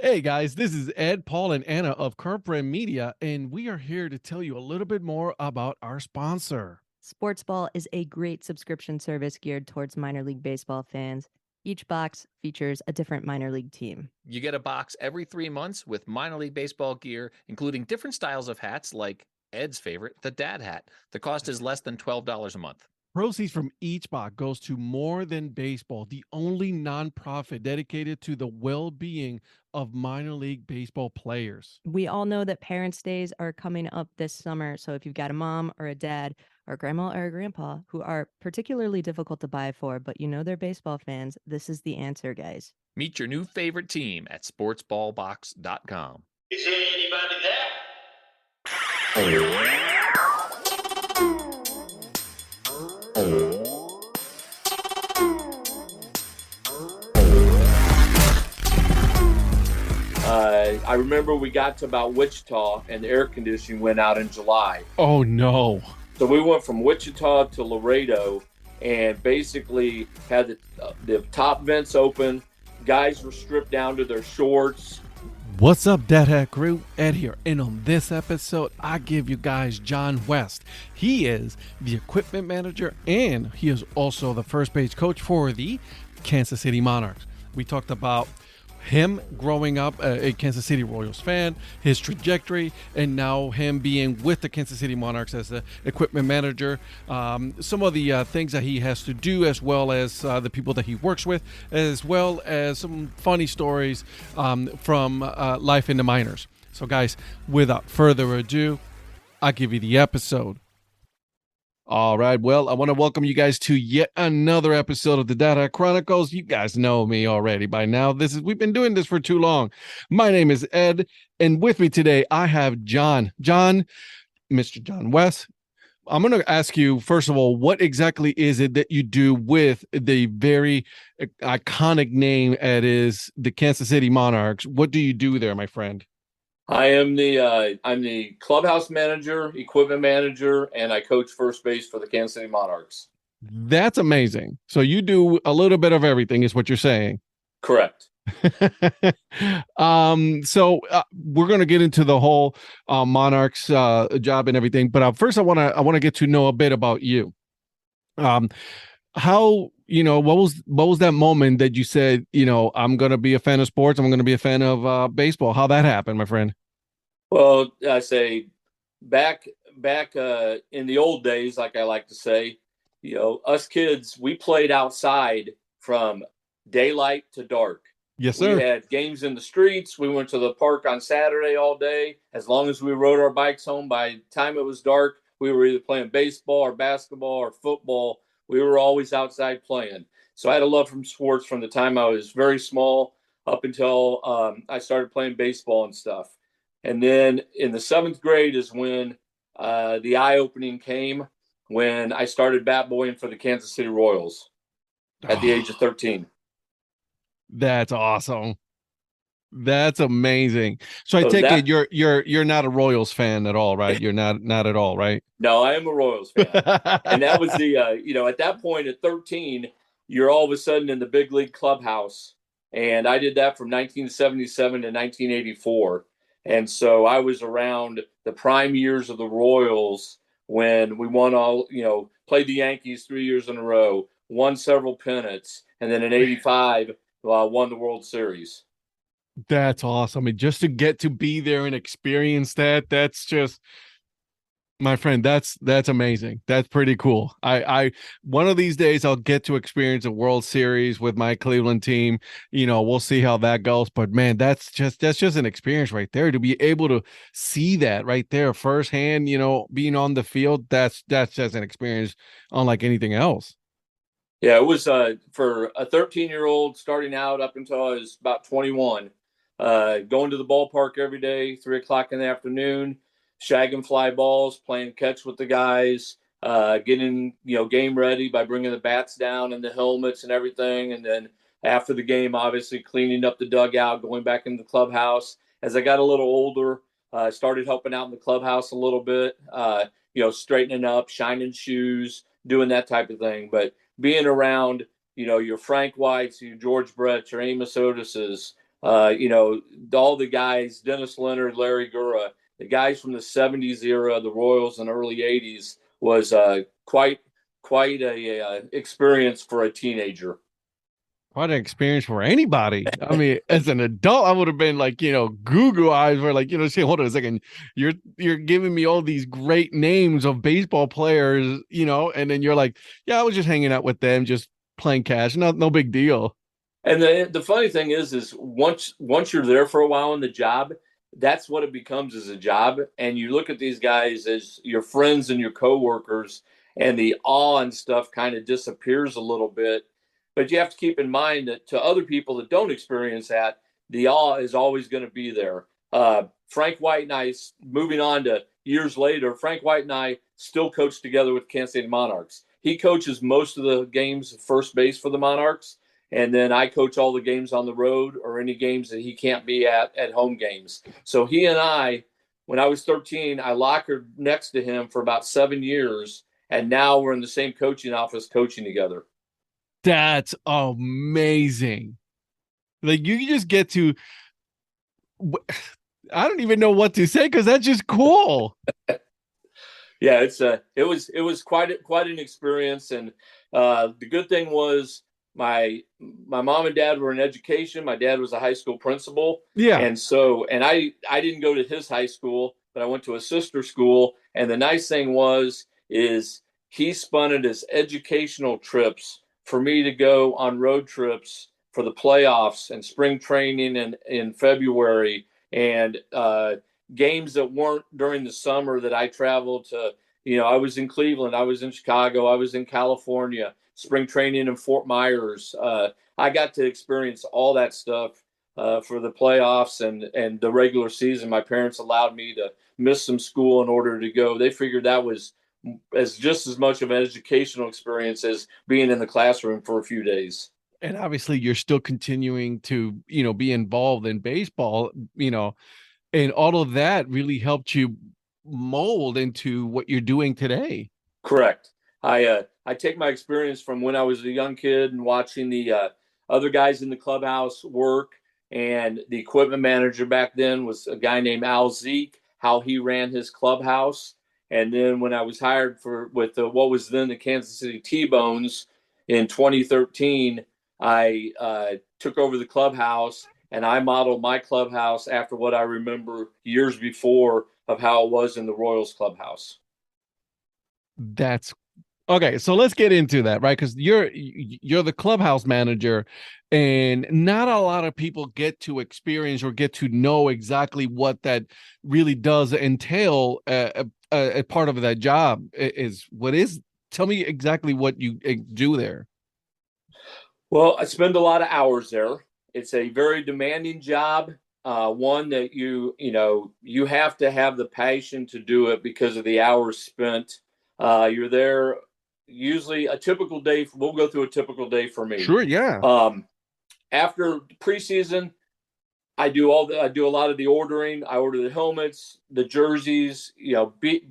Hey guys, this is Ed, Paul, and Anna of Current Brand Media, and we are here to tell you a little bit more about our sponsor. Sportsball is a great subscription service geared towards minor league baseball fans. Each box features a different minor league team. You get a box every 3 months with minor league baseball gear, including different styles of hats like Ed's favorite, the dad hat. The cost is less than $12 a month. Proceeds from each box goes to More Than Baseball, the only nonprofit dedicated to the well-being of minor league baseball players. We all know that Parents' Days are coming up this summer, so if you've got a mom or a dad or a grandma or a grandpa who are particularly difficult to buy for, but you know they're baseball fans, this is the answer, guys. Meet your new favorite team at sportsballbox.com. Is there anybody there? I remember we got to about Wichita and the air conditioning went out in July. Oh no. So we went from Wichita to Laredo and basically had the top vents open. Guys were stripped down to their shorts. What's up, Dad Hat Crew? Ed here, and on this episode, I give you guys John West. He is the equipment manager, and he is also the first base coach for the Kansas City Monarchs. We talked about him growing up a Kansas City Royals fan, his trajectory, and now him being with the Kansas City Monarchs as the equipment manager. Some of the things that he has to do, as well as the people that he works with, as well as some funny stories from life in the minors. So, guys, without further ado, I'll give you the episode. All right. Well, I want to welcome you guys to yet another episode of the Data Chronicles. You guys know me already by now. We've been doing this for too long. My name is Ed, and with me today I have John, Mr. John West. I'm going to ask you, first of all, what exactly is it that you do with the very iconic name that is the Kansas City Monarchs? What do you do there, my friend? I am I'm the clubhouse manager, equipment manager, and I coach first base for the Kansas City Monarchs. That's amazing. So you do a little bit of everything, is what you're saying. Correct. So we're going to get into the whole Monarchs job and everything, but first I want to get to know a bit about you. How, what was that moment that you said, I'm going to be a fan of sports, I'm going to be a fan of baseball? How that happened, my friend? Well, I say back in the old days, like I like to say, us kids, we played outside from daylight to dark. Yes, sir. We had games in the streets. We went to the park on Saturday all day. As long as we rode our bikes home, by the time it was dark, we were either playing baseball or basketball or football. We were always outside playing. So I had a love for sports from the time I was very small up until I started playing baseball and stuff. And then in the 7th grade is when the eye-opening came, when I started bat boying for the Kansas City Royals at the age of 13. That's awesome. That's amazing. So I take it you're not a Royals fan at all, right? You're not at all, right? No, I am a Royals fan. And that was the at that point at 13, you're all of a sudden in the big league clubhouse. And I did that from 1977 to 1984. And so I was around the prime years of the Royals when we won played the Yankees 3 years in a row, won several pennants, and then in 85 won the World Series. That's awesome. And just to get to be there and experience that's just, my friend, that's amazing. That's pretty cool. I one of these days I'll get to experience a World Series with my Cleveland team. We'll see how that goes. But man, that's just an experience right there, to be able to see that right there firsthand, being on the field. That's just an experience unlike anything else. Yeah, it was for a 13-year-old starting out up until I was about 21, going to the ballpark every day, 3:00 in the afternoon, shagging fly balls, playing catch with the guys, getting game ready by bringing the bats down and the helmets and everything, and then after the game, obviously cleaning up the dugout, going back in the clubhouse. As I got a little older, I started helping out in the clubhouse a little bit, straightening up, shining shoes, doing that type of thing. But being around, your Frank Whites, your George Brett, your Amos Otis's, All the guys, Dennis Leonard, Larry Gura, the guys from the 70s era, the Royals and early 80s was quite a experience for a teenager. Quite an experience for anybody. I mean, as an adult, I would have been like, Google eyes were like, say, hold on a second. You're giving me all these great names of baseball players, and then you're like, yeah, I was just hanging out with them, just playing cash. No big deal. And the funny thing is once you're there for a while in the job, that's what it becomes as a job. And you look at these guys as your friends and your coworkers, and the awe and stuff kind of disappears a little bit. But you have to keep in mind that to other people that don't experience that, the awe is always going to be there. Frank White and I, moving on to years later, Frank White and I still coach together with Kansas City Monarchs. He coaches most of the games first base for the Monarchs, and then I coach all the games on the road or any games that he can't be at home games. So he and I, when I was 13, I lockered next to him for about 7 years, and now we're in the same coaching office coaching together. That's amazing. Like you just get to, I don't even know what to say because that's just cool. Yeah, it was quite an experience, and the good thing was my mom and dad were in education. My dad was a high school principal, Yeah. and I didn't go to his high school, but I went to a sister school. And the nice thing is he spun it as educational trips for me to go on road trips for the playoffs and spring training in February, and games that weren't during the summer that I traveled to. I was in Cleveland, I was in Chicago, I was in California, spring training in Fort Myers. I got to experience all that stuff for the playoffs and the regular season. My parents allowed me to miss some school in order to go. They figured that was just as much of an educational experience as being in the classroom for a few days. And obviously you're still continuing to, be involved in baseball, and all of that really helped you mold into what you're doing today. Correct. I take my experience from when I was a young kid and watching the other guys in the clubhouse work, and the equipment manager back then was a guy named Al Zeke, how he ran his clubhouse. And then when I was hired with what was then the Kansas City T-Bones in 2013, I took over the clubhouse, and I modeled my clubhouse after what I remember years before of how it was in the Royals clubhouse. That's okay. So let's get into that, right? Because you're the clubhouse manager, and not a lot of people get to experience or get to know exactly what that really does entail. A part of that job is what is. Tell me exactly what you do there. Well, I spend a lot of hours there. It's a very demanding job. One that you have to have the passion to do it because of the hours spent. You're there usually a typical day. We'll go through a typical day for me. Sure, yeah. After preseason, I do a lot of the ordering. I order the helmets, the jerseys,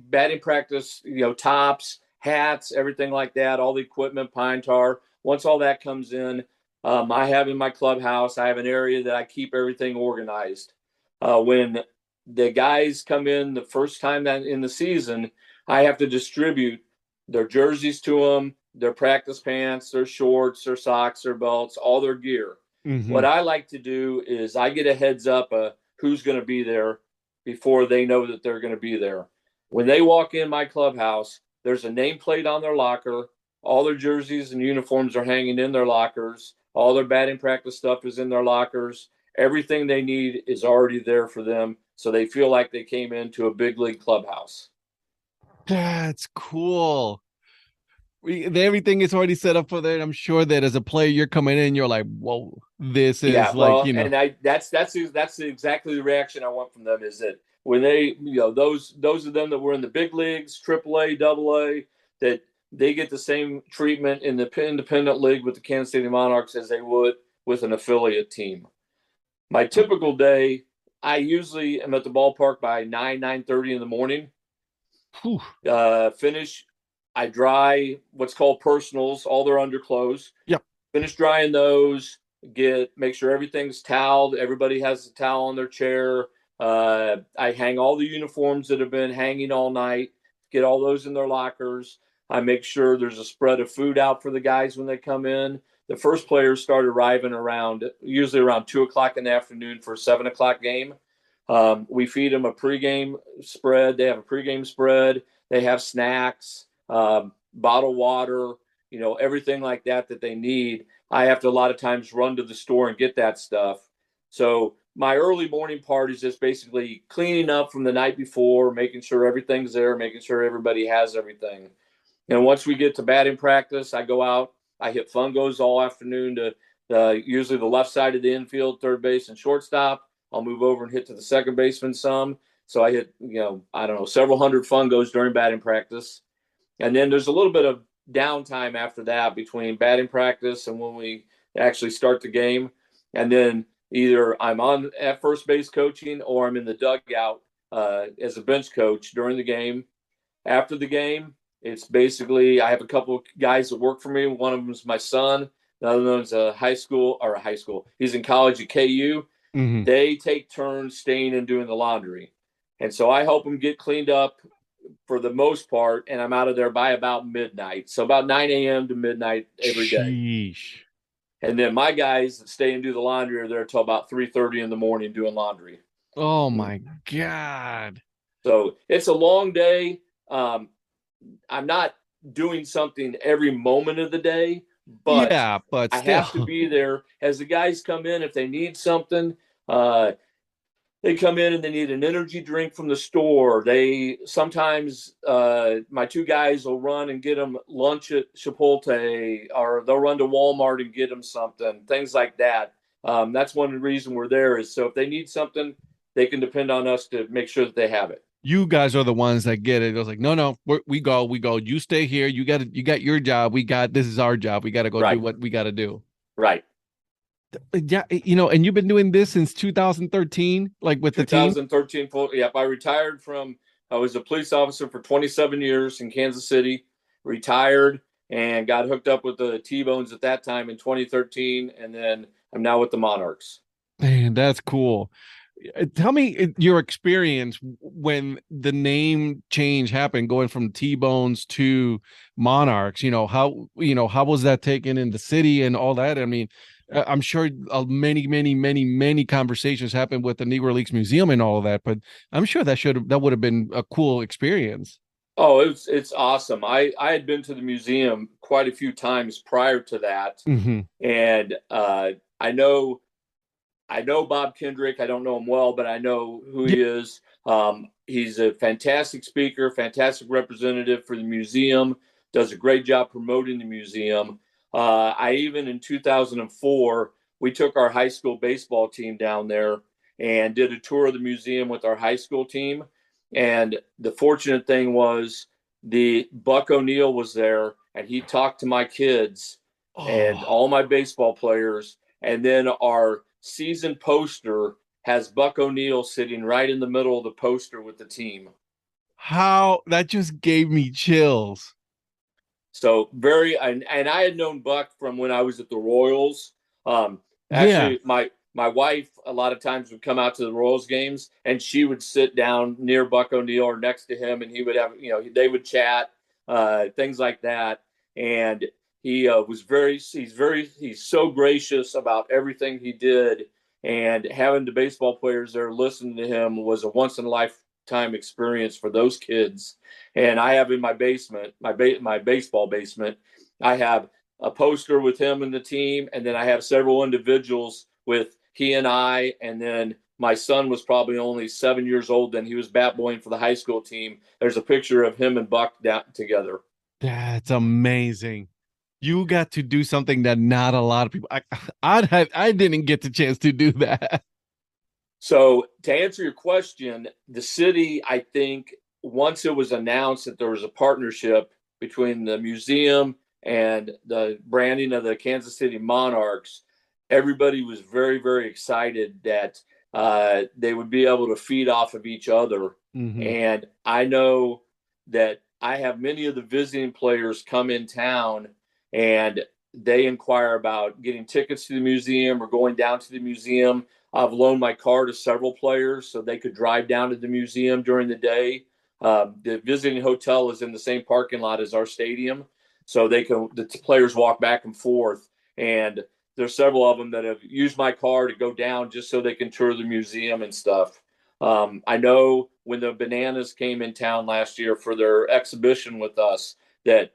batting practice, tops, hats, everything like that, all the equipment, pine tar. Once all that comes in, I have in my clubhouse, I have an area that I keep everything organized. When the guys come in the first time that in the season, I have to distribute their jerseys to them, their practice pants, their shorts, their socks, their belts, all their gear. Mm-hmm. What I like to do is I get a heads up of who's going to be there before they know that they're going to be there. When they walk in my clubhouse, there's a nameplate on their locker. All their jerseys and uniforms are hanging in their lockers. All their batting practice stuff is in their lockers. Everything they need is already there for them, so they feel like they came into a big league clubhouse. That's cool. Everything is already set up for that. I'm sure that as a player, you're coming in, you're like, "Whoa, this is And that's exactly the reaction I want from them. Is that when they, those of them that were in the big leagues, AAA, AA, that they get the same treatment in the independent league with the Kansas City Monarchs as they would with an affiliate team. My typical day, I usually am at the ballpark by 9:30 in the morning. Finish. I dry what's called personals, all their underclothes. Yep. Finish drying those. make sure everything's toweled. Everybody has a towel on their chair. I hang all the uniforms that have been hanging all night, get all those in their lockers. I make sure there's a spread of food out for the guys when they come in. The first players start arriving usually around 2 o'clock in the afternoon for a 7 o'clock game. We feed them a pregame spread. They have a pregame spread. They have snacks, bottled water, everything like that they need. I have to a lot of times run to the store and get that stuff. So my early morning part is just basically cleaning up from the night before, making sure everything's there, making sure everybody has everything. And once we get to batting practice, I go out. I hit fungos all afternoon to usually the left side of the infield, third base, and shortstop. I'll move over and hit to the second baseman some. So I hit, several hundred fungos during batting practice. And then there's a little bit of downtime after that between batting practice and when we actually start the game. And then either I'm on at first base coaching or I'm in the dugout as a bench coach during the game. After the game, it's basically I have a couple of guys that work for me. One of them is my son. The other one's a high school. He's in college at KU. Mm-hmm. They take turns staying and doing the laundry. And so I help them get cleaned up for the most part, and I'm out of there by about midnight. So about 9 a.m. to midnight every day. Sheesh. And then my guys that stay and do the laundry are there until about 3:30 in the morning doing laundry. Oh, my God. So it's a long day. I'm not doing something every moment of the day, but yeah, but I still. have to be there as the guys come in. If they need something, they come in and they need an energy drink from the store. They sometimes my two guys will run and get them lunch at Chipotle, or they'll run to Walmart and get them something, things like that. That's one of the reasons we're there is so if they need something, they can depend on us to make sure that they have it. You guys are the ones that get it. It was like, no, we go. You stay here. You got your job. This is our job. We got to go do what we got to do. Right. Yeah. And you've been doing this since 2013, like with the team. 2013. Yep. I was a police officer for 27 years in Kansas City, retired and got hooked up with the T-Bones at that time in 2013. And then I'm now with the Monarchs. Man, that's cool. Tell me your experience when the name change happened, going from T-Bones to Monarchs. How was that taken in the city and all that? I mean, I'm sure many conversations happened with the Negro Leagues Museum and all of that, but I'm sure that would have been a cool experience. Oh, it's awesome. I had been to the museum quite a few times prior to that, mm-hmm. and I know Bob Kendrick. I don't know him well, but I know who he is. He's a fantastic speaker, fantastic representative for the museum, does a great job promoting the museum. In 2004, we took our high school baseball team down there and did a tour of the museum with our high school team. And the fortunate thing was the Buck O'Neill was there and he talked to my kids and all my baseball players. And then our season poster has Buck O'Neill sitting right in the middle of the poster with the team. How that just gave me chills. So and I had known Buck from when I was at the Royals. My wife a lot of times would come out to the Royals games and she would sit down near Buck O'Neill or next to him and he would have, they would chat, things like that. And he he's so gracious about everything he did, and having the baseball players there listening to him was a once in a lifetime experience for those kids. And I have in my basement, my baseball basement, I have a poster with him and the team, and then I have several individuals with he and I, and then my son was probably only 7 years old then. He was bat boying for the high school team. There's a picture of him and Buck down together. That's amazing. You got to do something that not a lot of people. I didn't get the chance to do that. So to answer your question, the city, I think, once it was announced that there was a partnership between the museum and the branding of the Kansas City Monarchs, everybody was very, very excited that they would be able to feed off of each other. Mm-hmm. And I know that I have many of the visiting players come in town and they inquire about getting tickets to the museum or going down to the museum. I've loaned my car to several players so they could drive down to the museum during the day. The visiting hotel is in the same parking lot as our stadium, so the players walk back and forth. And there's several of them that have used my car to go down just so they can tour the museum and stuff. I know when the Bananas came in town last year for their exhibition with us, that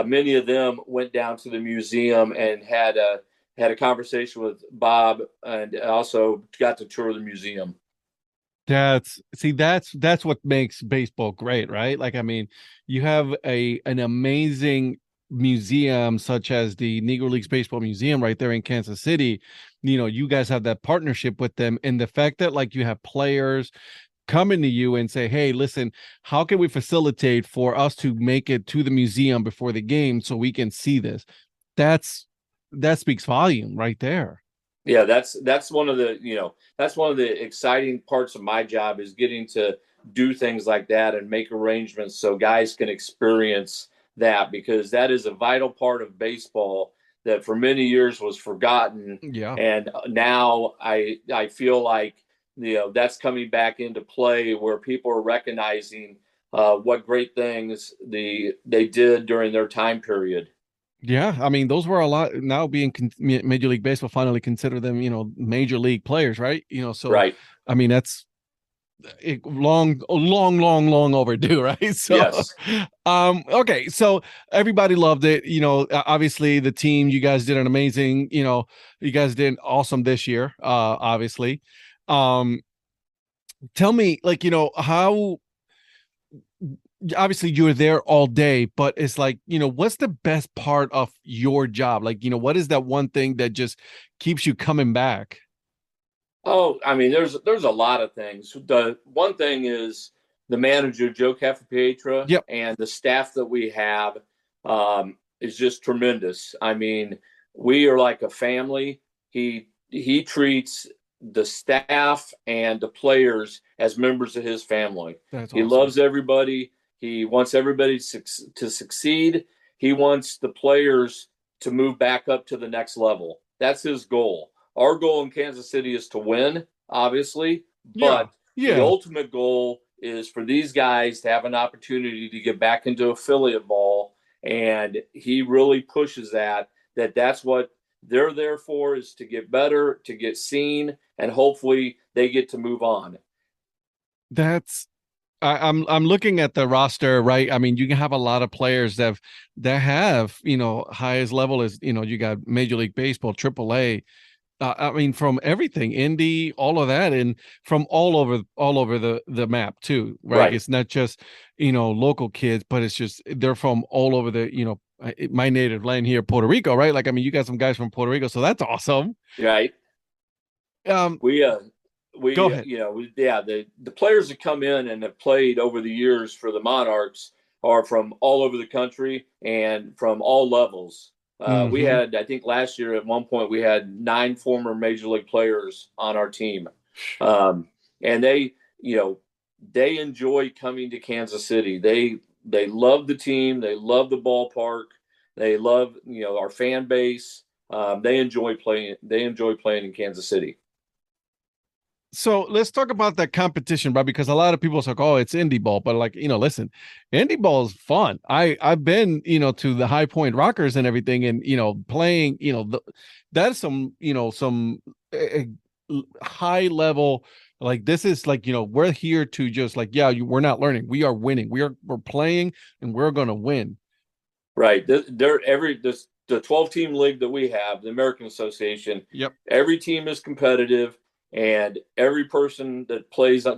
many of them went down to the museum and had a conversation with Bob, and also got to tour the museum. That's what makes baseball great, right? Like, I mean, you have an amazing museum such as the Negro Leagues Baseball Museum right there in Kansas City. You guys have that partnership with them, and the fact that like you have players coming to you and say, hey, listen, how can we facilitate for us to make it to the museum before the game so we can see this? That speaks volume right there. Yeah, that's one of the exciting parts of my job, is getting to do things like that and make arrangements so guys can experience that, because that is a vital part of baseball that for many years was forgotten. Yeah. And now I feel like that's coming back into play, where people are recognizing what great things they did during their time period. Yeah, I mean, those were a lot. Now being Major League Baseball finally consider them, major league players, right? So Right. I mean, that's long overdue, right? So, Yes. okay, so everybody loved it. Obviously the team, you guys did an amazing. You guys did awesome this year. Obviously, tell me, like, how obviously you were there all day, but it's like, what's the best part of your job? Like, what is that one thing that just keeps you coming back? Oh, I mean, there's a lot of things. The one thing is the manager, Joe Cafapietra, Yep. and the staff that we have is just tremendous. I mean, we are like a family. He treats the staff and the players as members of his family. That's He awesome. loves everybody. He wants everybody to succeed. He wants the players to move back up to the next level. That's his goal. Our goal in Kansas City is to win, obviously, but the Yeah. ultimate goal is for these guys to have an opportunity to get back into affiliate ball. And he really pushes that's what they're there for, is to get better, to get seen, and hopefully they get to move on. I'm looking at the roster, right? I mean, you can have a lot of players that have, highest level is, you got Major League Baseball, AAA. I mean, from everything, indie, all of that, and from all over the map too, right? Right. It's not just, local kids, but it's just they're from all over my native land here, Puerto Rico, right? Like, I mean, you got some guys from Puerto Rico, so that's awesome. Right. We Go ahead. The players that come in and have played over the years for the Monarchs are from all over the country and from all levels. We had, I think last year at one point, we had 9 former major league players on our team. And they enjoy coming to Kansas City. They love the team. They love the ballpark. They love, our fan base. They enjoy playing in Kansas City. So let's talk about that competition, right? Because a lot of people say, "Oh, it's indie ball," but like, listen, indie ball is fun. I've been, to the High Point Rockers and everything, and playing, that's some, some high level. Like, this is like, we're here to just like, we're not learning, we are winning, we're playing, and we're gonna win. Right. The 12-team league that we have, the American Association. Yep. Every team is competitive. And every person that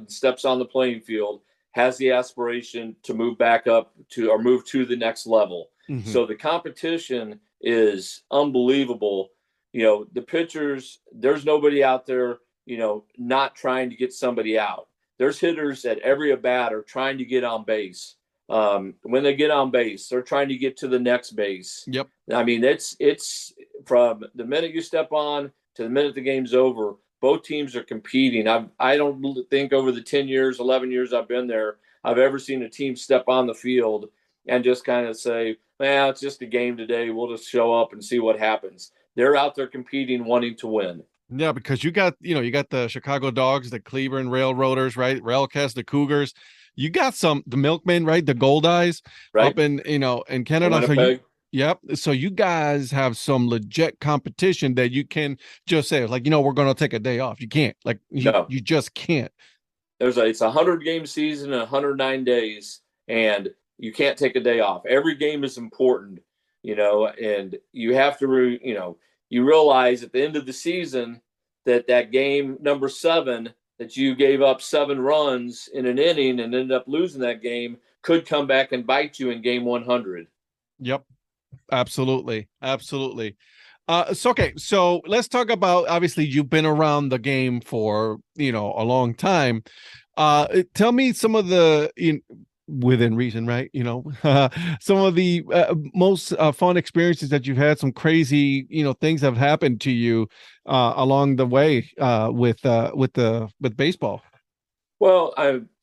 steps on the playing field has the aspiration to move back up to, or move to the next level. Mm-hmm. So the competition is unbelievable. The pitchers, there's nobody out there, not trying to get somebody out. There's hitters at every at bat are trying to get on base. When they get on base, they're trying to get to the next base. Yep. I mean, it's from the minute you step on to the minute the game's over. Both teams are competing. I don't think over the 10 years, 11 years I've been there, I've ever seen a team step on the field and just kind of say, well, it's just a game today. We'll just show up and see what happens. They're out there competing, wanting to win. Yeah, because you got the Chicago Dogs, the Cleveland Railroaders, right? Railcast, the Cougars. You got the Milkmen, right? The Gold Eyes Right? up in Canada. So Winnipeg. yep. So you guys have some legit competition that you can just say, like, we're going to take a day off. You can't, like, No. you just can't. It's a 100-game season, 109 days, and you can't take a day off. Every game is important, and you have to, you realize at the end of the season that game number 7 that you gave up 7 runs in an inning and ended up losing that game could come back and bite you in game 100. Yep. Absolutely. Absolutely. So let's talk about, obviously you've been around the game for, a long time. Tell me some of the, within reason, right? Some of the most fun experiences that you've had, some crazy, things have happened to you along the way with baseball. Well,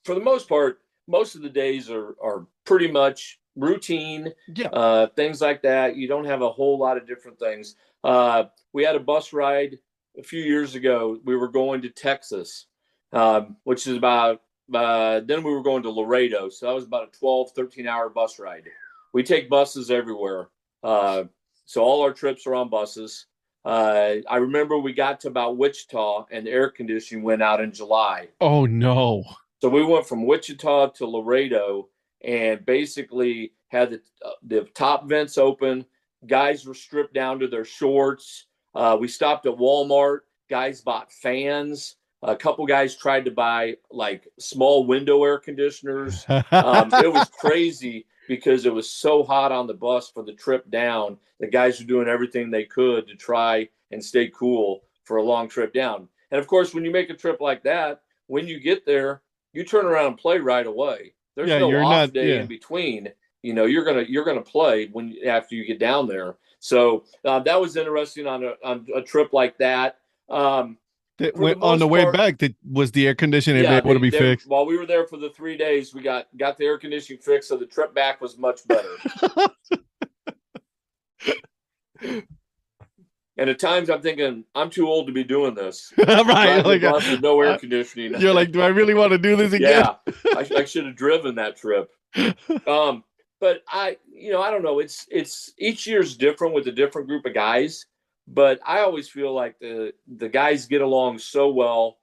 for the most part, most of the days are pretty much routine, Yeah. things like that. You don't have a whole lot of different things. We had a bus ride a few years ago. We were going to Texas, which is about, then we were going to Laredo. So that was about a 12, 13-hour bus ride. We take buses everywhere. So all our trips are on buses. I remember we got to about Wichita and the air conditioning went out in July. Oh, no. So we went from Wichita to Laredo and basically had the top vents open. Guys were stripped down to their shorts. We stopped at Walmart. Guys bought fans. A couple guys tried to buy like small window air conditioners. It was crazy because it was so hot on the bus for the trip down. The guys were doing everything they could to try and stay cool for a long trip down. And of course, when you make a trip like that, when you get there, you turn around and play right away. There's no off day in between. You're gonna play after you get down there. So that was interesting on a trip like that. On the way back, was the air conditioning able to be fixed? While we were there for the 3 days, we got the air conditioning fixed, so the trip back was much better. And at times I'm thinking, I'm too old to be doing this. Right. Like with no air conditioning. You're like, do I really want to do this again? Yeah, I should have driven that trip. But I don't know. It's each year's different with a different group of guys. But I always feel like the guys get along so well,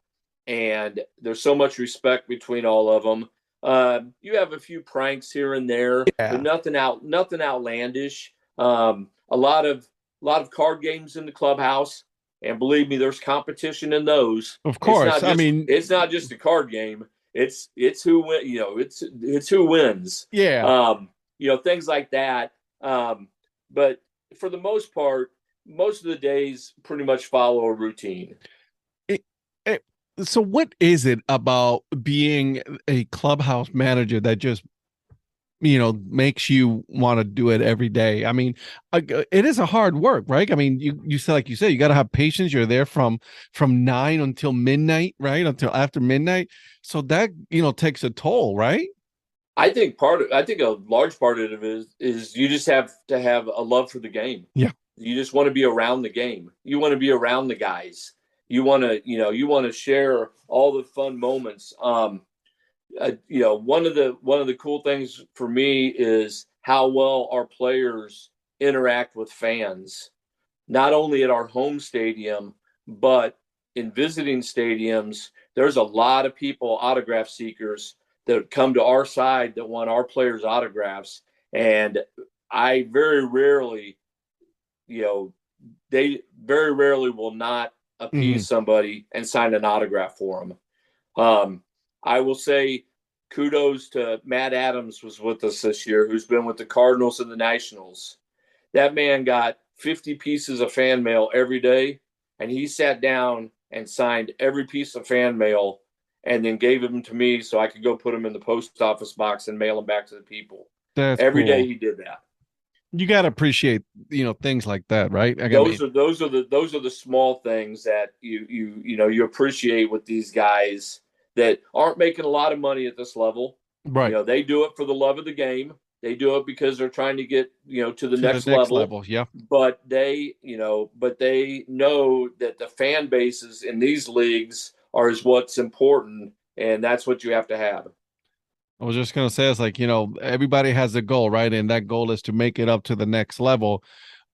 and there's so much respect between all of them. You have a few pranks here and there, but nothing outlandish. A lot of card games in the clubhouse, and believe me, there's competition in those. Of course, it's not just a card game. It's who win. It's who wins. Yeah. Things like that. But for the most part, most of the days pretty much follow a routine. So what is it about being a clubhouse manager that just makes you want to do it every day? I mean, it is a hard work, right? I mean, you said, like you said, you got to have patience. You're there from 9 until midnight, right? Until after midnight. So that, takes a toll, right? I think a large part of it is you just have to have a love for the game. Yeah. You just want to be around the game. You want to be around the guys. You want to share all the fun moments. One of the cool things for me is how well our players interact with fans, not only at our home stadium, but in visiting stadiums. There's a lot of people, autograph seekers, that come to our side that want our players' autographs. And I very rarely, they very rarely will not appease somebody and sign an autograph for them. I will say kudos to Matt Adams, was with us this year, who's been with the Cardinals and the Nationals. That man got 50 pieces of fan mail every day, and he sat down and signed every piece of fan mail and then gave them to me so I could go put them in the post office box and mail them back to the people. Every day he did that. You got to appreciate, things like that, right? Those are the small things that you appreciate with these guys that aren't making a lot of money at this level. Right. They do it for the love of the game. They do it because they're trying to get, to the To next the next level. level. Yeah. But they know that the fan bases in these leagues is what's important, and that's what you have to have. I was just gonna say, it's like, everybody has a goal, right? And that goal is to make it up to the next level,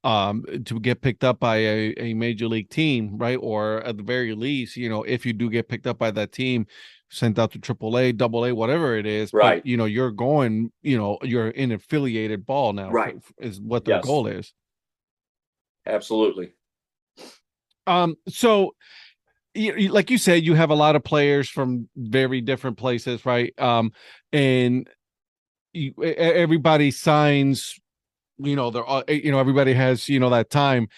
to get picked up by a major league team, right? Or at the very least, if you do get picked up by that team, sent out to AAA, AA, whatever it is, but Right. you're going, you're in affiliated ball now, Right. is what their Yes. goal is. Absolutely. So like you said, you have a lot of players from very different places, right? And everybody signs, they're all, everybody has, that time.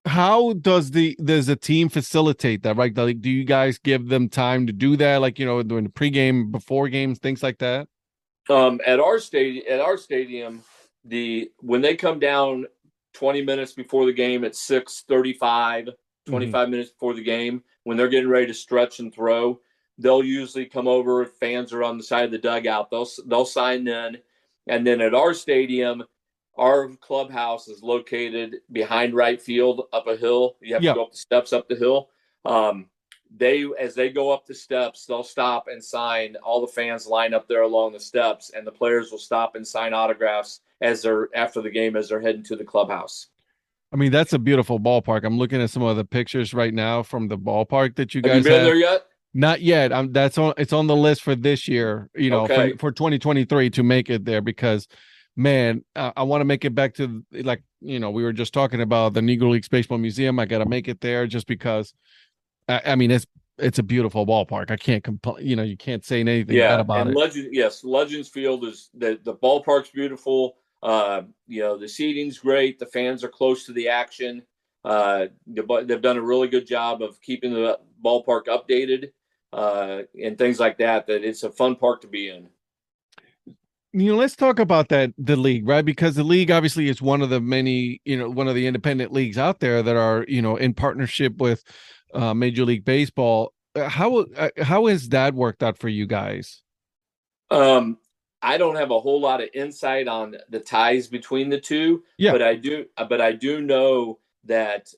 How does the team facilitate that, right? Like, do you guys give them time to do that, like, during the pregame, before games, things like that? At our stadium, when they come down 20 minutes before the game at 6:35, 25 minutes before the game, when they're getting ready to stretch and throw, they'll usually come over. If fans are on the side of the dugout, they'll sign in. And then at our stadium, our clubhouse is located behind right field up a hill. You have to go up the steps up the hill. As they go up the steps, they'll stop and sign. All the fans line up there along the steps, and the players will stop and sign autographs after the game as they're heading to the clubhouse. I mean, that's a beautiful ballpark. I'm looking at some of the pictures right now from the ballpark that you Have you guys been have. there yet? Not yet. It's on the list for this year, Okay. for 2023 to make it there, because man, I want to make it back to, like, we were just talking about the Negro Leagues Baseball Museum. I got to make it there just because I mean, it's a beautiful ballpark. I can't complain. You can't say anything bad about it. Legends Field is the ballpark's beautiful. The seating's great. The fans are close to the action. They've done a really good job of keeping the ballpark updated and things like that. That it's a fun park to be in. Let's talk about the league, right? Because the league obviously is one of the many, one of the independent leagues out there that are, in partnership with Major League Baseball. How has that worked out for you guys? I don't have a whole lot of insight on the ties between the two, yeah. but I do know that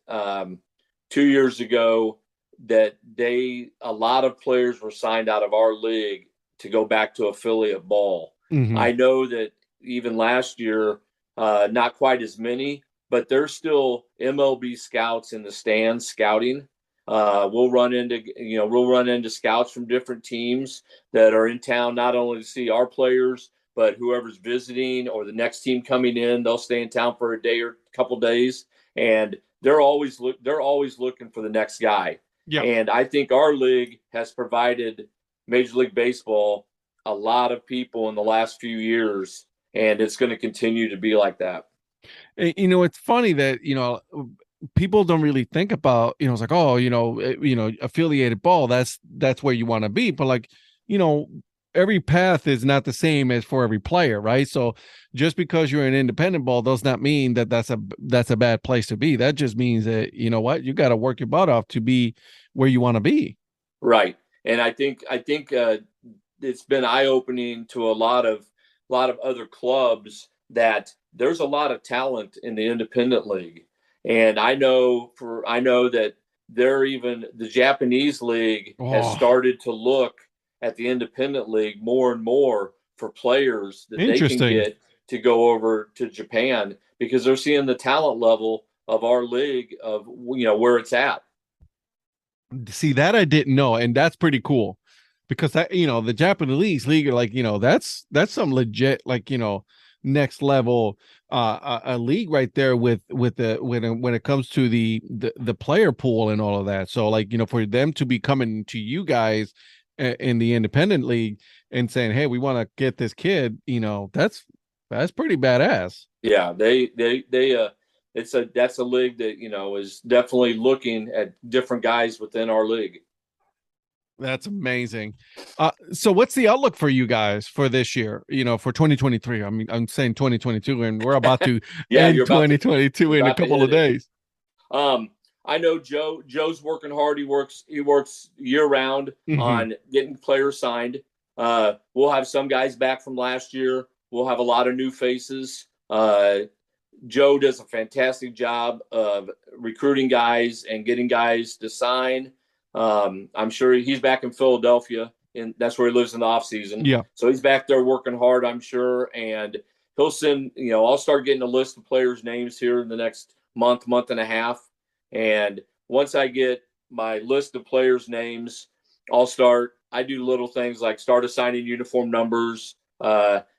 2 years ago that a lot of players were signed out of our league to go back to affiliate ball. I know that even last year, not quite as many, but there's still MLB scouts in the stands scouting. We'll run into scouts from different teams that are in town, not only to see our players, but whoever's visiting or the next team coming in. They'll stay in town for a day or a couple days, and they're always looking for the next guy. Yeah. And I think our league has provided Major League Baseball a lot of people in the last few years, and it's going to continue to be like that. It's funny that, people don't really think about, it's like, oh, affiliated ball, that's where you want to be. But, like, every path is not the same as for every player, right? So just because you're an independent ball does not mean that that's a bad place to be. That just means that, you got to work your butt off to be where you want to be. Right. And I think it's been eye-opening to a lot of other clubs that there's a lot of talent in the independent league. And I know that the Japanese league has started to look at the independent league more and more for players that they can get to go over to Japan, because they're seeing the talent level of our league, of where it's at. See, that I didn't know, and that's pretty cool, because the Japanese league, like, that's some legit, like, next level a league right there with when it comes to the player pool and all of that. So, like, for them to be coming to you guys in the independent league and saying, hey, we want to get this kid, that's pretty badass. Yeah, that's a league that is definitely looking at different guys within our league. That's amazing. So what's the outlook for you guys for this year, for 2023? I mean, I'm saying 2022, and we're about to end 2022 in a couple of days. I know Joe's working hard. He works year round on getting players signed. We'll have some guys back from last year. we'll have a lot of new faces. Joe does a fantastic job of recruiting guys and getting guys to sign. I'm sure he's back in Philadelphia, and that's where he lives in the off season. Yeah. So he's back there working hard, I'm sure. And he'll send, I'll start getting a list of players' names here in the next month and a half. And once I get my list of players' names, I do little things like start assigning uniform numbers,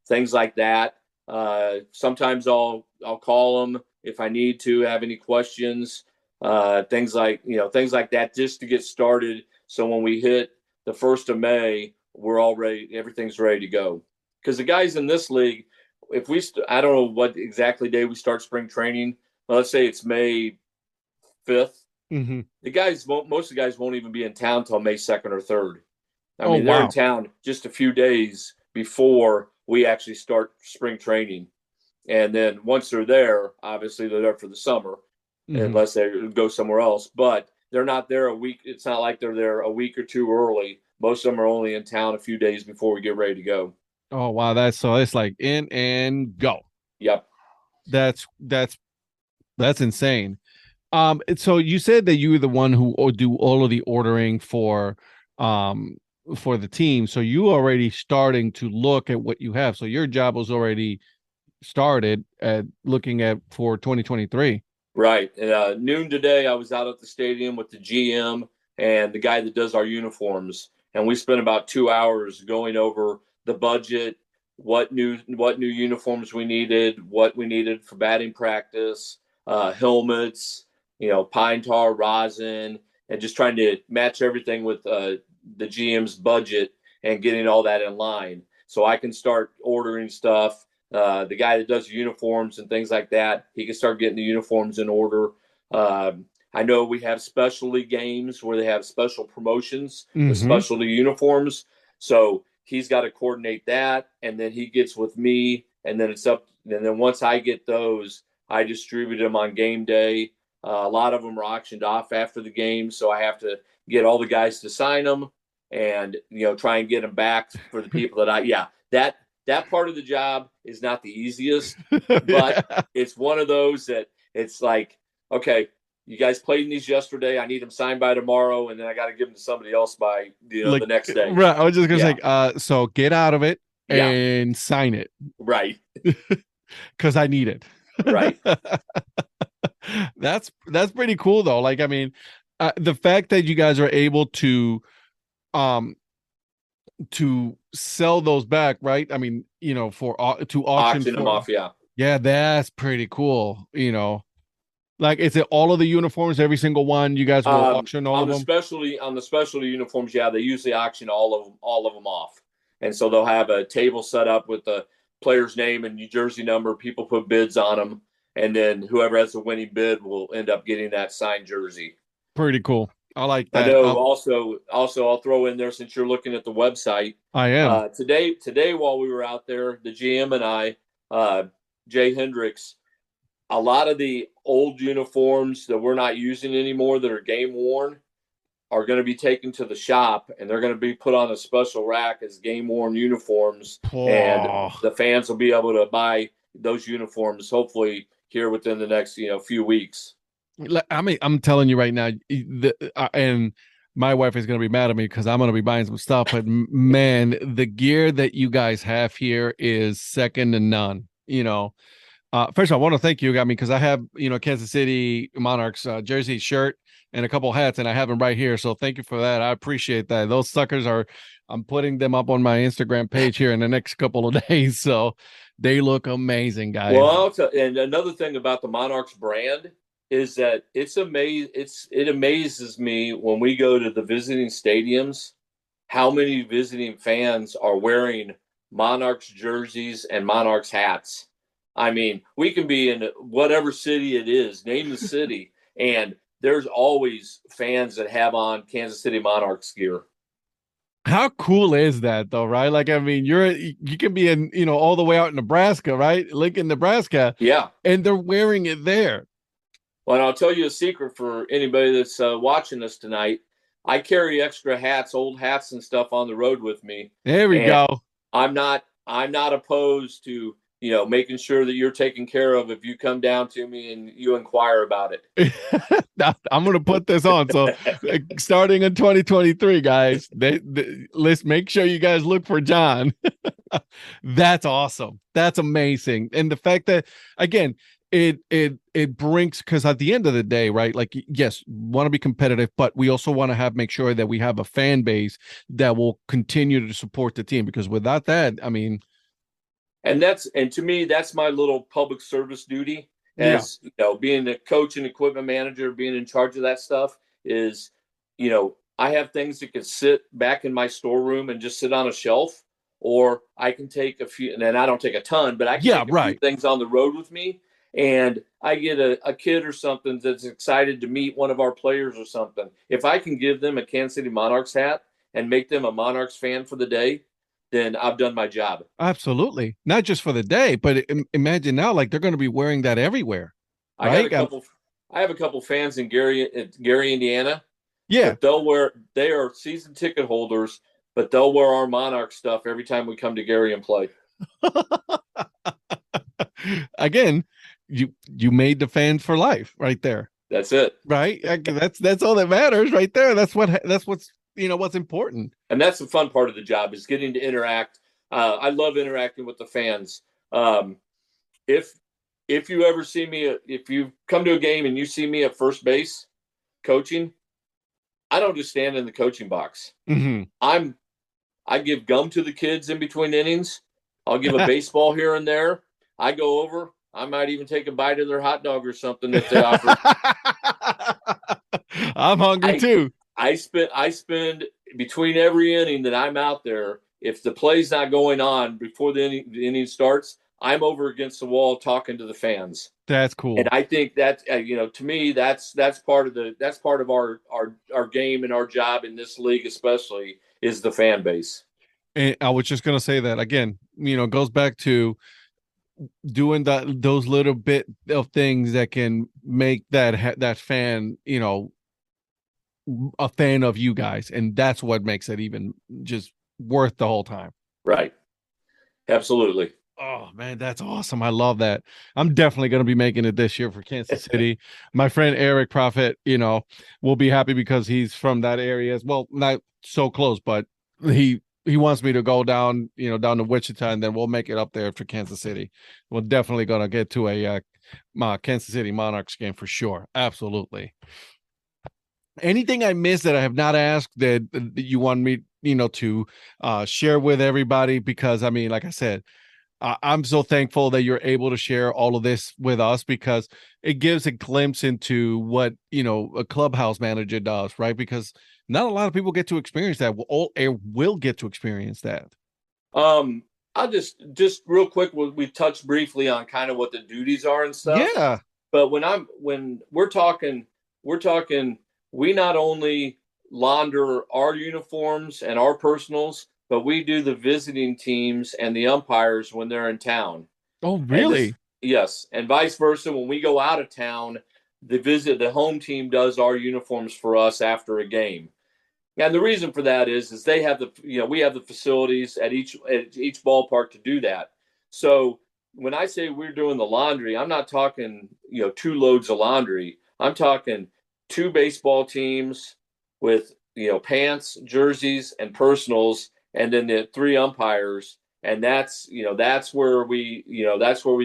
things like that. Sometimes I'll call them if I need to have any questions, things like that, just to get started. So when we hit the 1st of May, we're all ready. Everything's ready to go. Because the guys in this league, I don't know what exactly day we start spring training. But let's say it's May 5th. Mm-hmm. Most of the guys won't even be in town till May 2nd or 3rd. I Oh, mean, they're wow. in town just a few days before we actually start spring training. And then once they're there, obviously they're there for the summer, unless they go somewhere else. But they're not there a week. It's not like they're there a week or two early. Most of them are only in town a few days before we get ready to go. Oh, wow. It's like in and go. Yep. That's insane. So you said that you were the one who do all of the ordering for the team. So you already starting to look at what you have. So your job was already started at looking at for 2023. Right. Noon today, I was out at the stadium with the GM and the guy that does our uniforms, and we spent about 2 hours going over the budget, what new uniforms we needed, what we needed for batting practice, helmets, pine tar, rosin, and just trying to match everything with the GM's budget and getting all that in line so I can start ordering stuff. The guy that does uniforms and things like that, he can start getting the uniforms in order. I know we have specialty games where they have special promotions with specialty uniforms. So he's got to coordinate that, and then he gets with me, and then it's up. And then once I get those, I distribute them on game day. A lot of them are auctioned off after the game, so I have to get all the guys to sign them and try and get them back for the people that part of the job is not the easiest, but it's one of those that it's like, okay, you guys played in these yesterday. I need them signed by tomorrow, and then I got to give them to somebody else by the next day. Right. I was just gonna say, so get out of it and sign it. Right. Because I need it. Right. That's pretty cool though. Like, I mean, the fact that you guys are able to sell those back, right? I mean, for to auction them off, yeah, that's pretty cool. Like, is it all of the uniforms, every single one? You guys will auction all of them? On the specialty uniforms, yeah, they usually auction all of them off, and so they'll have a table set up with the player's name and New Jersey number. People put bids on them, and then whoever has the winning bid will end up getting that signed jersey. Pretty cool. I like that. I know. Also, I'll throw in there, since you're looking at the website. I am today while we were out there, the GM and I, Jay Hendricks, a lot of the old uniforms that we're not using anymore that are game worn are going to be taken to the shop, and they're going to be put on a special rack as game worn uniforms, and the fans will be able to buy those uniforms hopefully here within the next few weeks. I mean, I'm telling you right now, and my wife is going to be mad at me because I'm going to be buying some stuff. But man, the gear that you guys have here is second to none. First of all, I want to thank you, because I have Kansas City Monarchs jersey, shirt, and a couple hats, and I have them right here. So thank you for that. I appreciate that. Those suckers I'm putting them up on my Instagram page here in the next couple of days. So they look amazing, guys. Well, and another thing about the Monarchs brand is that it amazes me when we go to the visiting stadiums, how many visiting fans are wearing Monarchs jerseys and Monarchs hats. I mean, we can be in whatever city it is, name the city, and there's always fans that have on Kansas City Monarchs gear. How cool is that though, right? Like, I mean, you can be in, all the way out in Nebraska, right? Lincoln, Nebraska. Yeah. And they're wearing it there. Well, and I'll tell you a secret for anybody that's watching us tonight. I carry extra hats, old hats and stuff on the road with me. There we go. I'm not I'm not opposed to, making sure that you're taken care of if you come down to me and you inquire about it. I'm going to put this on. So starting in 2023, guys, let's make sure you guys look for John. That's awesome. That's amazing. And the fact that, again, it brings, because at the end of the day, right, like, yes, want to be competitive, but we also want to make sure that we have a fan base that will continue to support the team, because without that, I mean, and to me, that's my little public service duty as being a coach and equipment manager, being in charge of that stuff is, I have things that could sit back in my storeroom and just sit on a shelf, or I can take a few, and I don't take a ton, but I can take a few things on the road with me. And I get a kid or something that's excited to meet one of our players or something. If I can give them a Kansas City Monarchs hat and make them a Monarchs fan for the day, then I've done my job. Absolutely. Not just for the day, but imagine now, like, they're going to be wearing that everywhere. Right? I have a couple fans in Gary, Indiana. Yeah. But they are season ticket holders, but they'll wear our Monarch stuff every time we come to Gary and play. Again, you made the fans for life right there. That's it. Right? That's all that matters right there. That's what's what's important. And that's the fun part of the job, is getting to interact. I love interacting with the fans. If you ever see me, if you come to a game and you see me at first base coaching, I don't just stand in the coaching box. Mm-hmm. I give gum to the kids in between innings. I'll give a baseball here and there. I go over. I might even take a bite of their hot dog or something that they offer. I'm hungry too. I spend between every inning that I'm out there, if the play's not going on before the inning starts, I'm over against the wall talking to the fans. That's cool. And I think that to me, that's part of our game and our job in this league, especially, is the fan base. And I was just gonna say that again. It goes back to doing those little bit of things that can make that fan, a fan of you guys, and that's what makes it even just worth the whole time. Right. Absolutely. Oh man, that's awesome. I love that. I'm definitely going to be making it this year for Kansas City. My friend Eric Prophet, will be happy because he's from that area as well. Not so close, but he wants me to go down, down to Wichita, and then we'll make it up there for Kansas City. We're definitely going to get to a Kansas City Monarchs game for sure. Absolutely. Anything I missed that I have not asked that you want me, to share with everybody? Because I mean, like I said, I'm so thankful that you're able to share all of this with us, because it gives a glimpse into what, a clubhouse manager does, right? Because not a lot of people get to experience that. Will get to experience that. I'll just real quick, we touched briefly on kind of what the duties are and stuff. Yeah. But when we're talking, we not only launder our uniforms and our personals, but we do the visiting teams and the umpires when they're in town. Oh, really? Yes. And vice versa. When we go out of town, the home team does our uniforms for us after a game. And the reason for that is they have we have the facilities at each ballpark to do that. So when I say we're doing the laundry, I'm not talking, 2 loads of laundry. I'm talking 2 baseball teams with, pants, jerseys, and personals, and then the 3 umpires. And that's where we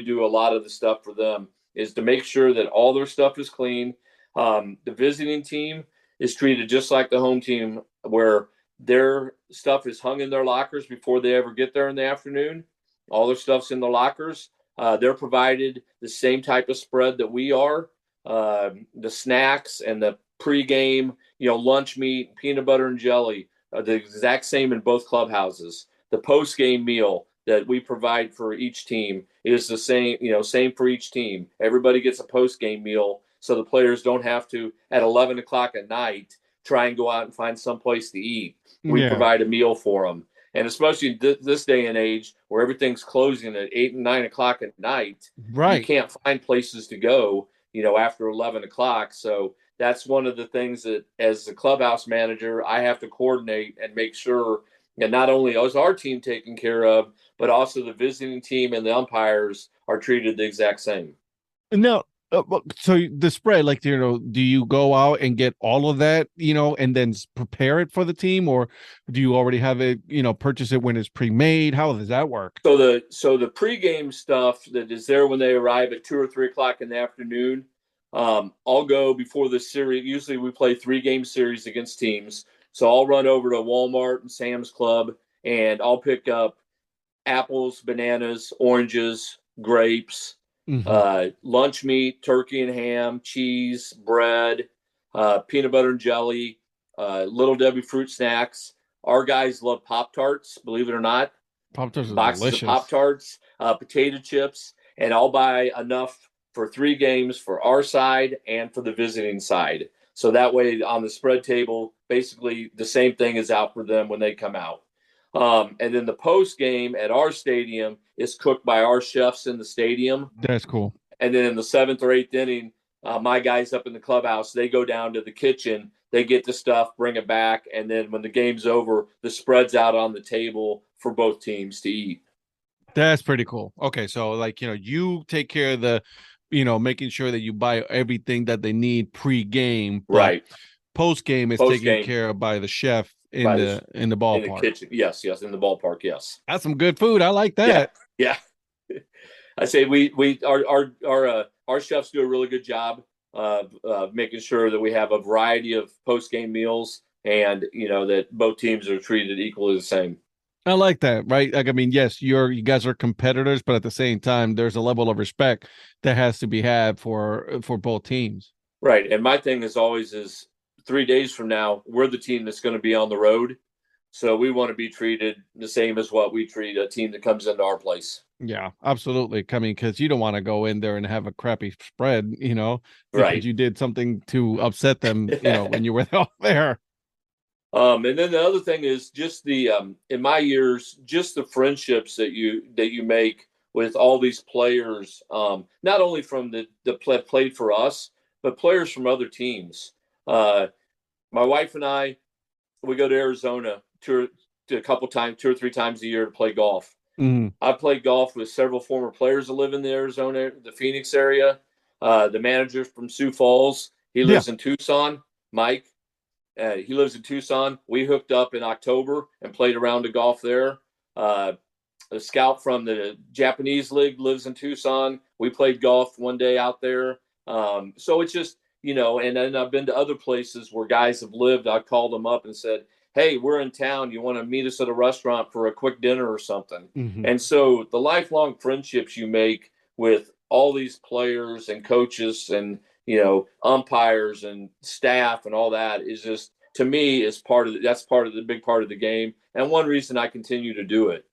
do a lot of the stuff for them, is to make sure that all their stuff is clean. The visiting team is treated just like the home team, where their stuff is hung in their lockers before they ever get there in the afternoon. All their stuff's in the lockers. They're provided the same type of spread that we are. The snacks and the pregame, lunch meat, peanut butter and jelly, the exact same in both clubhouses. The postgame meal that we provide for each team is the same, same for each team. Everybody gets a postgame meal, so the players don't have to, at 11 o'clock at night, try and go out and find some place to eat. We provide a meal for them. And especially this day and age, where everything's closing at 8 and 9 o'clock at night, right? You can't find places to go, after 11 o'clock. So that's one of the things that, as the clubhouse manager, I have to coordinate and make sure, And not only is our team taken care of, but also the visiting team and the umpires are treated the exact same. Now, so the spread, like, do you go out and get all of that, and then prepare it for the team, or do you already have it, purchase it when it's pre-made? How does that work? So the pregame stuff that is there when they arrive at 2 or 3 o'clock in the afternoon, I'll go before the series. Usually we play 3-game series against teams. So I'll run over to Walmart and Sam's Club, and I'll pick up apples, bananas, oranges, grapes, lunch meat, turkey and ham, cheese, bread, peanut butter and jelly, Little Debbie fruit snacks. Our guys love Pop-Tarts, believe it or not. Pop-Tarts are Boxes delicious. of Pop-Tarts, potato chips, and I'll buy enough for 3 games for our side and for the visiting side. So that way on the spread table, basically the same thing is out for them when they come out. And then the post game at our stadium is cooked by our chefs in the stadium. That's cool. And then in the 7th or 8th inning, my guys up in the clubhouse, they go down to the kitchen, they get the stuff, bring it back, and then when the game's over, the spread's out on the table for both teams to eat. That's pretty cool. Okay, so like, you take care of the, making sure that you buy everything that they need pre-game, but Right. post-game is taken care of by the chef in the ballpark. In the kitchen. Yes, in the ballpark, yes. That's some good food. I like that. Yeah. I say our chefs do a really good job of making sure that we have a variety of post-game meals, and that both teams are treated equally the same. I like that, right? Like, I mean, yes, you guys are competitors, but at the same time, there's a level of respect that has to be had for both teams. Right. And my thing is always 3 days from now, we're the team that's going to be on the road. So we want to be treated the same as what we treat a team that comes into our place. Yeah, absolutely. I mean, because you don't want to go in there and have a crappy spread, because right. you did something to upset them, when you were out there. And then the other thing is just the in my years, just the friendships that you make with all these players, not only from the played for us, but players from other teams. My wife and I, we go to Arizona a couple times, 2 or 3 times a year to play golf. I played golf with several former players that live in the Arizona, the Phoenix area. The manager from Sioux Falls, he lives in Tucson, Mike. He lives in Tucson. We hooked up in October and played a round of golf there. A scout from the Japanese league lives in Tucson. We played golf one day out there. So it's just, and then I've been to other places where guys have lived. I called them up and said, hey, we're in town. You want to meet us at a restaurant for a quick dinner or something? And so the lifelong friendships you make with all these players and coaches and, umpires and staff and all that is just, to me, that's part of the big part of the game. And one reason I continue to do it.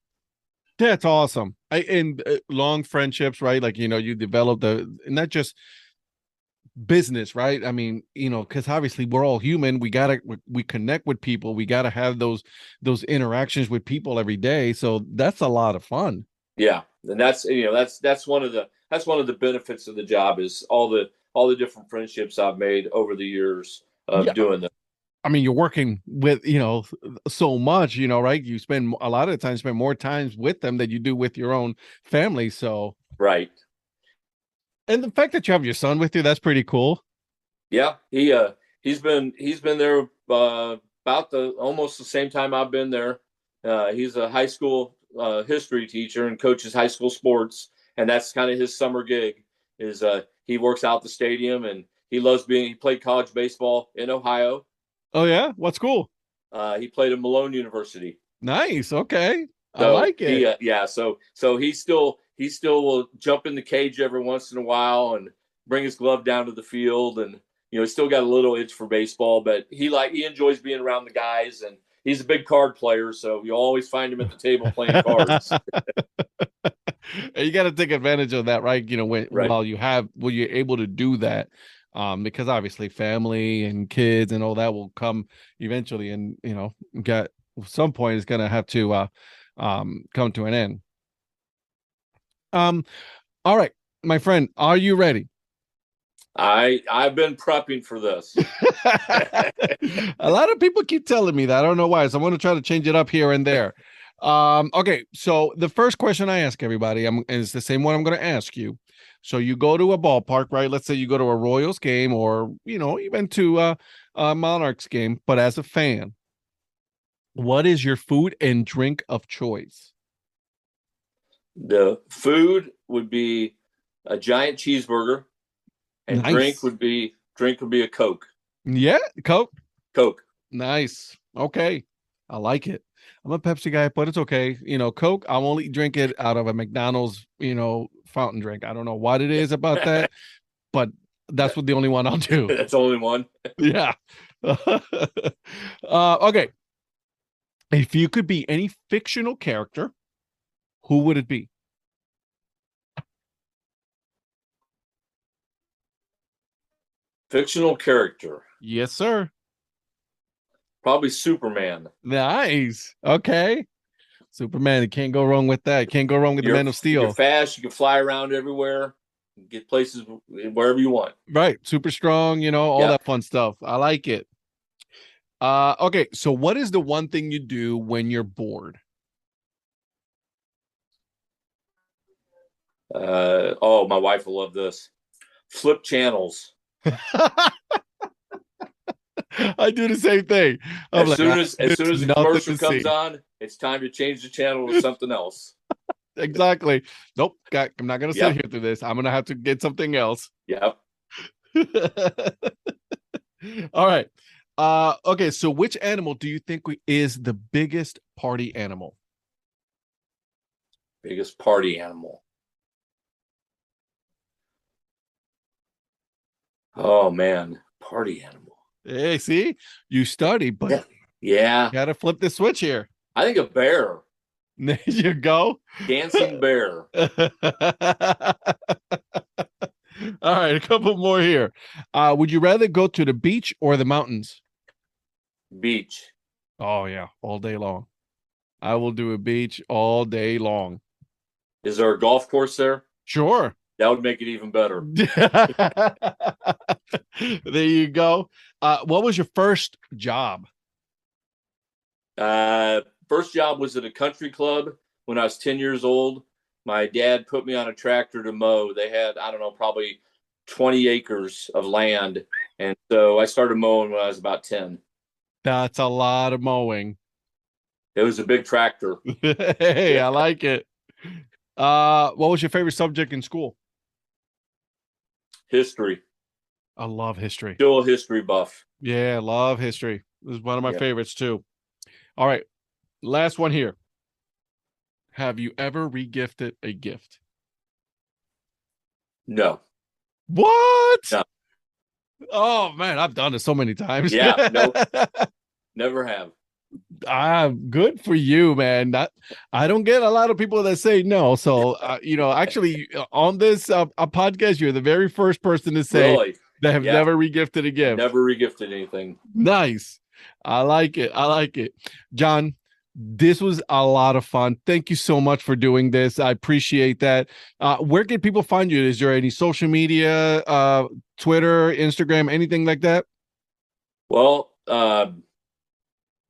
That's awesome. And long friendships, right? Like, you develop not just business, right? I mean, because obviously we're all human. We connect with people. We gotta have those interactions with people every day. So that's a lot of fun. Yeah, and that's one of the benefits of the job is all the different friendships I've made over the years of doing this. I mean, you're working with, so much, right? You spend a lot of the time, more times with them than you do with your own family. So, right. And the fact that you have your son with you, that's pretty cool. Yeah. He's been there, about almost the same time I've been there. He's a high school, history teacher and coaches high school sports. And that's kind of his summer gig is, he works out the stadium and he played college baseball in Ohio. Oh yeah, what school? He played at Malone University. Nice. Okay, so I like it. So he still will jump in the cage every once in a while and bring his glove down to the field, and he's still got a little itch for baseball, but he enjoys being around the guys, and he's a big card player, so you always find him at the table playing cards. You got to take advantage of that, right? While you're able to do that. Because obviously family and kids and all that will come eventually, and at some point it's gonna have to come to an end. All right, my friend, are you ready? I've been prepping for this. A lot of people keep telling me that. I don't know why. So I'm going to try to change it up here and there. Okay, so the first question I ask everybody is the same one I'm going to ask you. So you go to a ballpark, right? Let's say you go to a Royals game or, even to a Monarchs game, but as a fan, what is your food and drink of choice? The food would be a giant cheeseburger, and Nice. drink would be a Coke. Yeah, Coke. Coke. Nice. Okay. I like it. I'm a Pepsi guy, but it's okay. Coke, I'll only drink it out of a McDonald's, fountain drink. I don't know what it is about that, but that's the only one I'll do. That's the only one. Yeah. Okay. If you could be any fictional character, who would it be? Fictional character. Yes, sir. Probably Superman. Nice. Okay. Superman, you can't go wrong with that. Can't go wrong with the Man of Steel. You're fast. You can fly around everywhere, get places wherever you want. Right. Super strong, all that fun stuff. I like it. Okay. So what is the one thing you do when you're bored? My wife will love this. Flip channels. I do the same thing. As soon as the commercial comes on, it's time to change the channel to something else. Exactly. Nope. I'm not going to sit here through this. I'm going to have to get something else. Yep. All right. Okay. So which animal do you think is the biggest party animal? Biggest party animal. Oh, man. Party animal. Hey, see, you study, but yeah, got to flip the switch here. I think a bear. There you go. Dancing bear. All right, a couple more here. Would you rather go to the beach or the mountains? Beach. Oh, yeah, all day long. I will do a beach all day long. Is there a golf course there? Sure. That would make it even better. There you go. What was your first job? First job was at a country club when I was 10 years old. My dad put me on a tractor to mow. They had, I don't know, probably 20 acres of land. And so I started mowing when I was about 10. That's a lot of mowing. It was a big tractor. Hey, I like it. What was your favorite subject in school? History. I love history. Still a history buff. Yeah, I love history. This is one of my favorites too. All right. Last one here. Have you ever regifted a gift? No. What? No. Oh man, I've done it so many times. Yeah, no. Never have. Good for you, man. I don't get a lot of people that say no. So, actually on this a podcast, you're the very first person to say that have never regifted a gift. Never regifted anything. Nice. I like it. John, this was a lot of fun. Thank you so much for doing this. I appreciate that. Where can people find you? Is there any social media, Twitter, Instagram, anything like that? Well,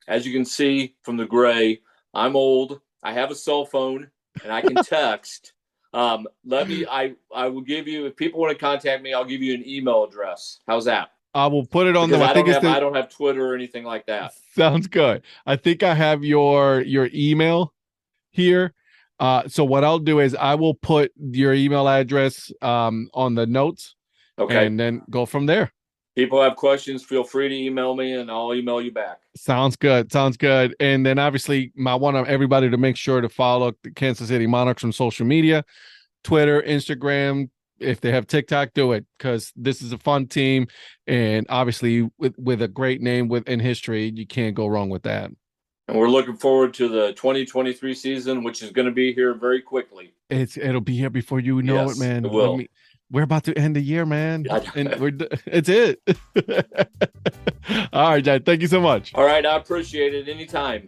as you can see from the gray, I'm old. I have a cell phone and I can text. I will give you, if people want to contact me, I'll give you an email address. How's that? I will put it on because the. I don't have Twitter or anything like that. Sounds good. I think I have your email here. So what I'll do is I will put your email address on the notes. Okay. And then go from there. People have questions, feel free to email me and I'll email you back. Sounds good. And then obviously I want everybody to make sure to follow the Kansas City Monarchs on social media, Twitter, Instagram. If they have TikTok, do it, because this is a fun team. And obviously with a great name in history, you can't go wrong with that. And we're looking forward to the 2023 season, which is going to be here very quickly. It'll be here before you know it, man. It will. We're about to end the year, man. And it's it. All right, John. Thank you so much. All right. I appreciate it. Anytime.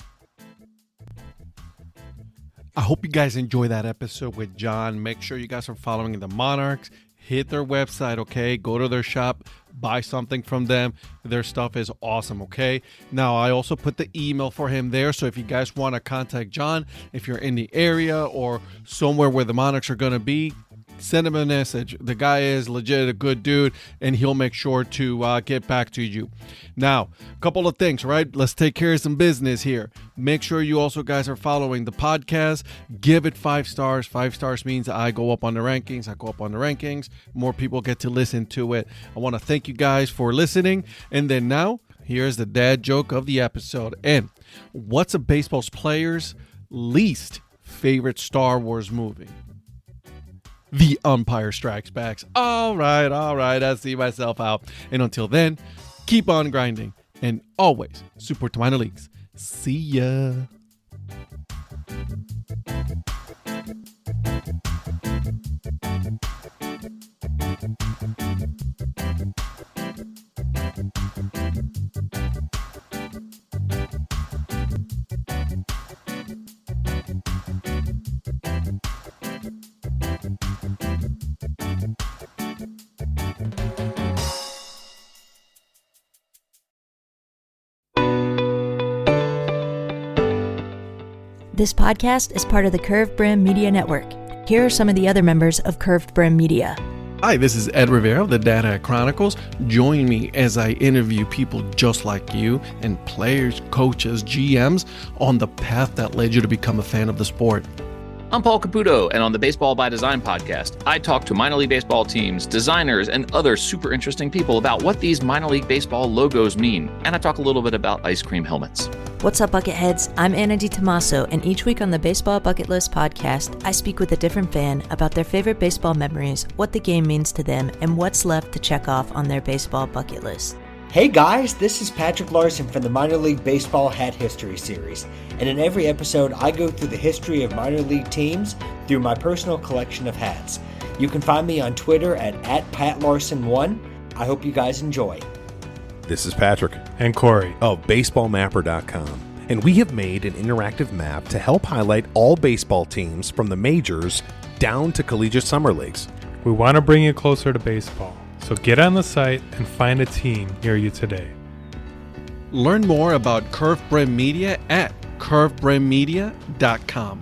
I hope you guys enjoy that episode with John. Make sure you guys are following the Monarchs. Hit their website, okay? Go to their shop. buy something from them. Their stuff is awesome, okay? Now, I also put the email for him there, so if you guys want to contact John, if you're in the area or somewhere where the Monarchs are going to be, send him a message. The guy is legit a good dude, and he'll make sure to get back to you. Now, a couple of things, right? Let's take care of some business here. Make sure you also guys are following the podcast. Give it 5 stars. 5 stars means I go up on the rankings. More people get to listen to it. I want to thank you guys for listening. And then now, here's the dad joke of the episode. And what's a baseball player's least favorite Star Wars movie? The Umpire Strikes Back. All right. I see myself out. And until then, keep on grinding and always support the minor leagues. See ya. This podcast is part of the Curved Brim Media Network. Here are some of the other members of Curved Brim Media. Hi, this is Ed Rivera of the Dad Hat Chronicles. Join me as I interview people just like you and players, coaches, GMs on the path that led you to become a fan of the sport. I'm Paul Caputo, and on the Baseball by Design podcast, I talk to minor league baseball teams, designers, and other super interesting people about what these minor league baseball logos mean. And I talk a little bit about ice cream helmets. What's up, Bucketheads? I'm Anna DiTomaso, and each week on the Baseball Bucket List podcast, I speak with a different fan about their favorite baseball memories, what the game means to them, and what's left to check off on their baseball bucket list. Hey guys, this is Patrick Larson from the Minor League Baseball Hat History Series, and in every episode I go through the history of minor league teams through my personal collection of hats. You can find me on Twitter at @PatLarson1. I hope you guys enjoy. This is Patrick and Corey of BaseballMapper.com, and we have made an interactive map to help highlight all baseball teams from the majors down to collegiate summer leagues. We want to bring you closer to baseball. So get on the site and find a team near you today. Learn more about Curved Brim Media at curvedbrimmedia.com.